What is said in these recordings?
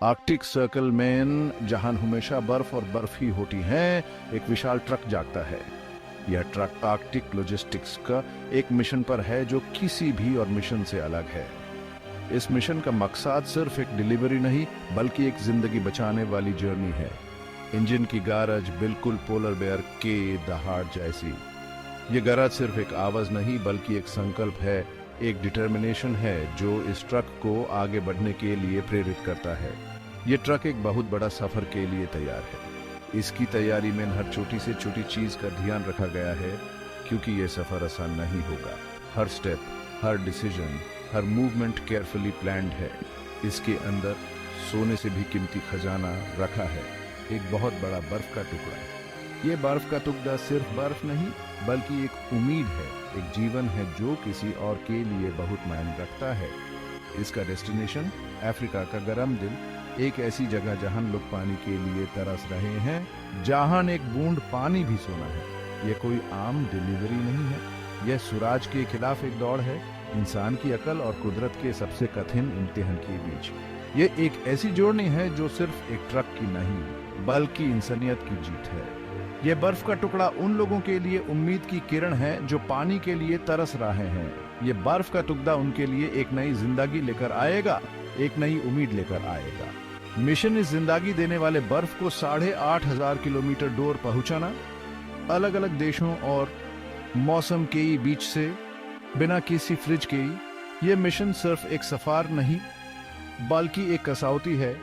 Arctic circle में जहां हमेशा बर्फ और बर्फ ही होती है, एक विशाल ट्रक जागता है। यह ट्रक आर्कटिक लॉजिस्टिक्स का एक मिशन पर है जो किसी भी और मिशन से अलग है। इस मिशन का मकसद सिर्फ एक डिलीवरी नहीं बल्कि एक जिंदगी बचाने वाली जर्नी है। इंजन की गरज बिल्कुल पोलर बेयर के दहाड़ जैसी। ये गरज सिर्फ एक आवाज नहीं बल्कि एक संकल्प है, एक डिटर्मिनेशन है जो इस ट्रक को आगे बढ़ने के लिए प्रेरित करता है। ये ट्रक एक बहुत बड़ा सफर के लिए तैयार है। इसकी तैयारी में हर छोटी से छोटी चीज का ध्यान रखा गया है, क्योंकि ये सफर आसान नहीं होगा। हर स्टेप, हर डिसीजन, हर मूवमेंट केयरफुली प्लान्ड है। इसके अंदर सोने से भी कीमती खजाना रखा है, एक बहुत बड़ा बर्फ का टुकड़ा। ये बर्फ का टुकड़ा सिर्फ बर्फ नहीं बल्कि एक उम्मीद है, एक जीवन है जो किसी और के लिए बहुत मायने रखता है। इसका डेस्टिनेशन अफ्रीका का गर्म दिल, एक ऐसी जगह जहां लोग पानी के लिए तरस रहे हैं, जहां एक बूंद पानी भी सोना है। यह कोई आम डिलीवरी नहीं है, यह सूरज के खिलाफ एक दौड़ है, इंसान की अकल और कुदरत के सबसे कठिन इम्तिहान के बीच। ये एक ऐसी जोड़नी है जो सिर्फ एक ट्रक की नहीं बल्कि इंसानियत की जीत है। यह बर्फ का टुकड़ा उन लोगों के लिए उम्मीद की किरण है जो पानी के लिए तरस रहे हैं। ये बर्फ का टुकड़ा उनके लिए एक नई जिंदगी लेकर आएगा, एक नई उम्मीद लेकर आएगा। मिशन इस जिंदगी देने वाले बर्फ को 8,500 किलोमीटर दूर पहुंचाना, अलग अलग देशों और मौसम के बीच से, बिना किसी फ्रिज के। ये मिशन सिर्फ एक सफर नहीं बल्कि एक कसौटी है,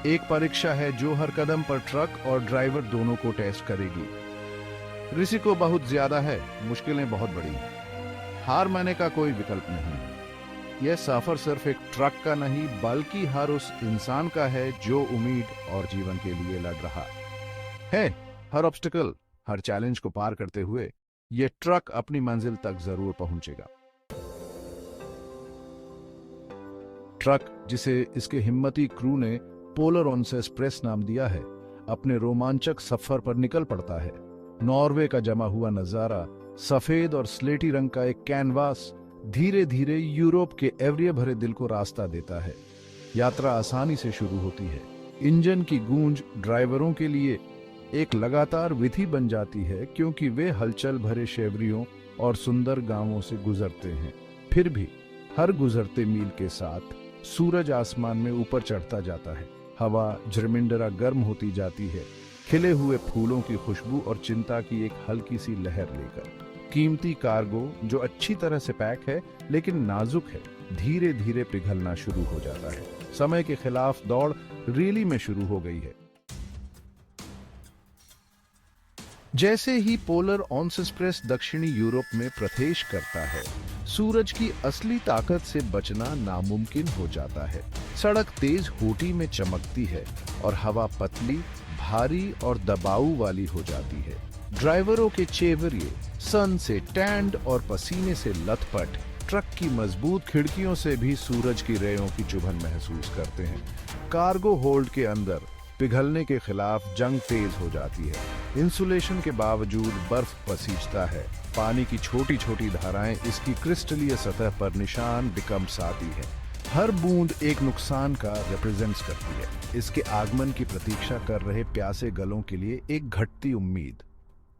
एक परीक्षा है जो हर कदम पर ट्रक और ड्राइवर दोनों को टेस्ट करेगी। रिस्क बहुत ज्यादा है, मुश्किलें बहुत बड़ी हैं, हार मानने का कोई विकल्प नहीं। यह सफर सिर्फ एक ट्रक का नहीं बल्कि हर उस इंसान का है जो उम्मीद और जीवन के लिए लड़ रहा है। हर ऑब्स्टिकल, हर चैलेंज को पार करते हुए यह ट्रक अपनी मंजिल तक जरूर पहुंचेगा। ट्रक, जिसे इसके हिम्मती क्रू ने पोलर एक्सप्रेस नाम दिया है, अपने रोमांचक सफर पर निकल पड़ता है। नॉर्वे का जमा हुआ नजारा, सफेद और स्लेटी रंग का एक कैनवास, धीरे धीरे यूरोप के एवरिया भरे दिल को रास्ता देता है। यात्रा आसानी से शुरू होती है। इंजन की गूंज ड्राइवरों के लिए एक लगातार विधि बन जाती है, क्योंकि वे हलचल भरे शेवरियों और सुंदर गांवों से गुजरते हैं। फिर भी हर गुजरते मील के साथ सूरज आसमान में ऊपर चढ़ता जाता है। हवा झरमिंडरा गर्म होती जाती है, खिले हुए फूलों की खुशबू और चिंता की एक हल्की सी लहर लेकर। कीमती कार्गो जो अच्छी तरह से पैक है लेकिन नाजुक है, धीरे धीरे पिघलना शुरू हो जाता है। समय के खिलाफ दौड़ रेली में शुरू हो गई है। जैसे ही पोलर एक्सप्रेस दक्षिणी यूरोप में प्रवेश करता है, सूरज की असली ताकत से बचना नामुमकिन हो जाता है। सड़क तेज होठी में चमकती है और हवा पतली, भारी और दबाव वाली हो जाती है। ड्राइवरों के चेहरे सन से टैंड और पसीने से लथपथ, ट्रक की मजबूत खिड़कियों से भी सूरज की रेयों की चुभन महसूस करते हैं। कार्गो होल्ड के अंदर पिघलने के खिलाफ जंग तेज हो जाती है। इंसुलेशन के बावजूद बर्फ पसीजता है। पानी की छोटी छोटी धाराएं इसकी क्रिस्टलीय सतह पर निशान बिकम्स आती है। हर बूंद एक नुकसान का रिप्रेजेंट्स करती है। इसके आगमन की प्रतीक्षा कर रहे प्यासे गलों के लिए एक घटती उम्मीद।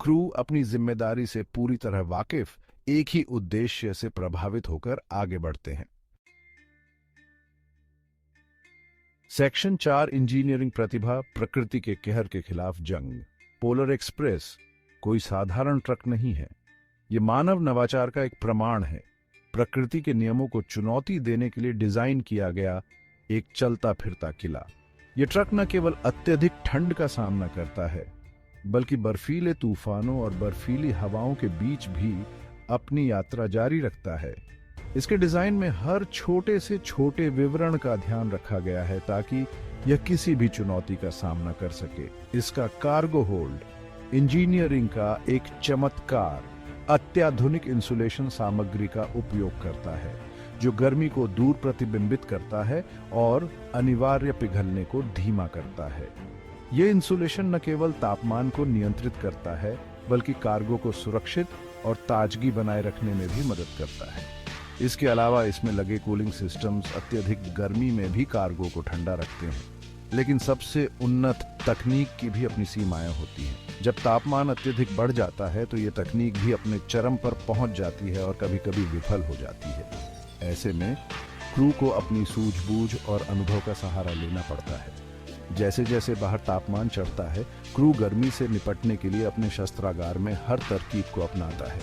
क्रू अपनी जिम्मेदारी से पूरी तरह वाकिफ, एक ही उद्देश्य से प्रभावित होकर आगे बढ़ते हैं। सेक्शन 4, इंजीनियरिंग प्रतिभा, प्रकृति के कहर के खिलाफ जंग। पोलर एक्सप्रेस कोई साधारण ट्रक नहीं है, ये मानव नवाचार का एक प्रमाण है। प्रकृति के नियमों को चुनौती देने के लिए डिजाइन किया गया एक चलता फिरता किला। ये ट्रक न केवल अत्यधिक ठंड का सामना करता है बल्कि बर्फीले तूफानों और बर्फीली हवाओं के बीच भी अपनी यात्रा जारी रखता है। इसके डिजाइन में हर छोटे से छोटे विवरण का ध्यान रखा गया है ताकि यह किसी भी चुनौती का सामना कर सके। इसका कार्गो होल्ड इंजीनियरिंग का एक चमत्कार अत्याधुनिक इंसुलेशन सामग्री का उपयोग करता है, जो गर्मी को दूर प्रतिबिंबित करता है और अनिवार्य पिघलने को धीमा करता है। यह इंसुलेशन न केवल तापमान को नियंत्रित करता है बल्कि कार्गो को सुरक्षित और ताजगी बनाए रखने में भी मदद करता है। इसके अलावा इसमें लगे कूलिंग सिस्टम्स अत्यधिक गर्मी में भी कार्गो को ठंडा रखते हैं। लेकिन सबसे उन्नत तकनीक की भी अपनी सीमाएं होती हैं। जब तापमान अत्यधिक बढ़ जाता है तो ये तकनीक भी अपने चरम पर पहुंच जाती है और कभी कभी विफल हो जाती है। ऐसे में क्रू को अपनी सूझबूझ और अनुभव का सहारा लेना पड़ता है। जैसे जैसे बाहर तापमान चढ़ता है, क्रू गर्मी से निपटने के लिए अपने शस्त्रागार में हर तरकीब को अपनाता है।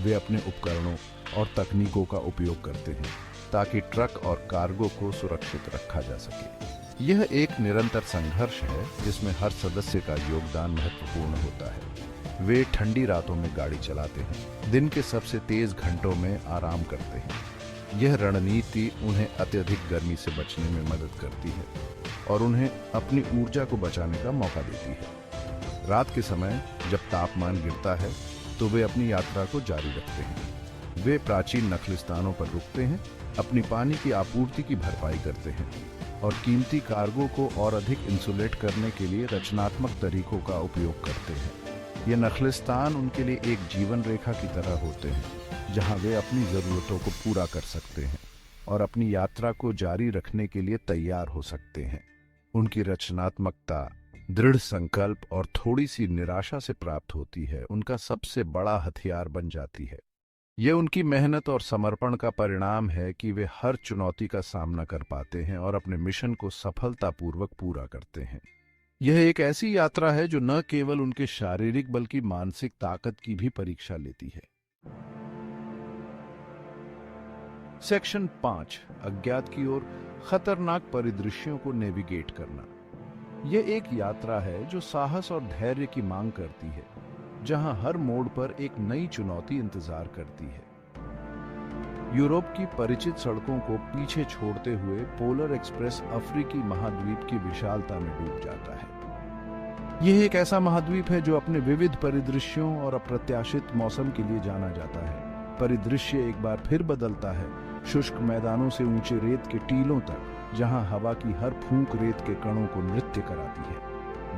वे अपने उपकरणों और तकनीकों का उपयोग करते हैं ताकि ट्रक और कार्गो को सुरक्षित रखा जा सके। यह एक निरंतर संघर्ष है जिसमें हर सदस्य का योगदान महत्वपूर्ण होता है। वे ठंडी रातों में गाड़ी चलाते हैं, दिन के सबसे तेज घंटों में आराम करते हैं। यह रणनीति उन्हें अत्यधिक गर्मी से बचने में मदद करती है और उन्हें अपनी ऊर्जा को बचाने का मौका देती है। रात के समय जब तापमान गिरता है तो वे अपनी यात्रा को जारी रखते हैं। वे प्राचीन नखलिस्तानों पर रुकते हैं, अपनी पानी की आपूर्ति की भरपाई करते हैं और कीमती कार्गो को और अधिक इंसुलेट करने के लिए रचनात्मक तरीकों का उपयोग करते हैं। ये नखलिस्तान उनके लिए एक जीवन रेखा की तरह होते हैं जहां वे अपनी जरूरतों को पूरा कर सकते हैं और अपनी यात्रा को जारी रखने के लिए तैयार हो सकते हैं। उनकी रचनात्मकता, दृढ़ संकल्प और थोड़ी सी निराशा से प्राप्त होती है उनका सबसे बड़ा हथियार बन जाती है। ये उनकी मेहनत और समर्पण का परिणाम है कि वे हर चुनौती का सामना कर पाते हैं और अपने मिशन को सफलतापूर्वक पूरा करते हैं। यह एक ऐसी यात्रा है जो न केवल उनके शारीरिक बल्कि मानसिक ताकत की भी परीक्षा लेती है। सेक्शन 5, अज्ञात की ओर खतरनाक परिदृश्यों को नेविगेट करना। यह एक यात्रा है जो साहस और धैर्य की मांग करती है, जहां हर मोड़ पर एक नई चुनौती इंतजार करती है। यूरोप की परिचित सड़कों को पीछे छोड़ते हुए पोलर एक्सप्रेस अफ्रीकी महाद्वीप की विशालता में डूब जाता है। यह एक ऐसा महाद्वीप है जो अपने विविध परिदृश्यों और अप्रत्याशित मौसम के लिए जाना जाता है। परिदृश्य एक बार फिर बदलता है, शुष्क मैदानों से ऊंचे रेत के टीलों तक, जहां हवा की हर फूंक रेत के कणों को नृत्य कराती है।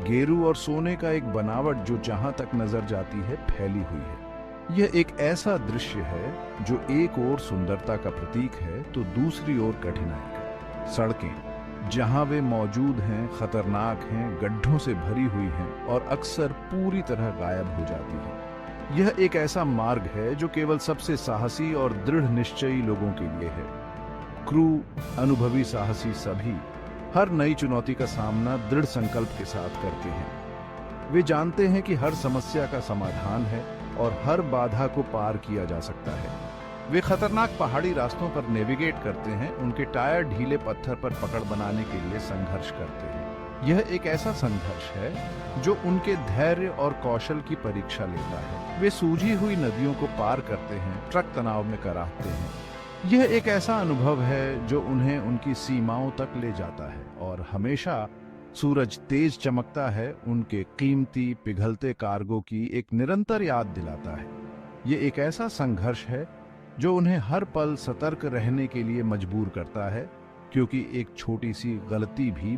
गेरू और सोने का एक बनावट जो जहां तक नजर जाती है फैली हुई है। यह एक ऐसा दृश्य है जो एक ओर सुंदरता का प्रतीक है तो दूसरी ओर कठिनाई का। सड़कें जहां वे मौजूद हैं खतरनाक हैं, गड्ढों से भरी हुई हैं और अक्सर पूरी तरह गायब हो जाती हैं। यह एक ऐसा मार्ग है जो केवल सबसे साहसी और दृढ़ निश्चयी लोगों के लिए है। क्रू, अनुभवी साहसी सभी हर नई चुनौती का सामना दृढ़ संकल्प के साथ करते हैं। वे जानते हैं कि हर समस्या का समाधान है और हर बाधा को पार किया जा सकता है। वे खतरनाक पहाड़ी रास्तों पर नेविगेट करते हैं, उनके टायर ढीले पत्थर पर पकड़ बनाने के लिए संघर्ष करते हैं। यह एक ऐसा संघर्ष है जो उनके धैर्य और कौशल की परीक्षा लेता है। वे सूझी हुई नदियों को पार करते हैं, ट्रक तनाव में कराहते हैं। यह एक ऐसा अनुभव है जो उन्हें उनकी सीमाओं तक ले जाता है और हमेशा सूरज तेज चमकता है उनके कीमती पिघलते कार्गो की एक निरंतर याद दिलाता है। यह एक ऐसा संघर्ष है जो उन्हें हर पल सतर्क रहने के लिए मजबूर करता है, क्योंकि एक छोटी सी गलती भी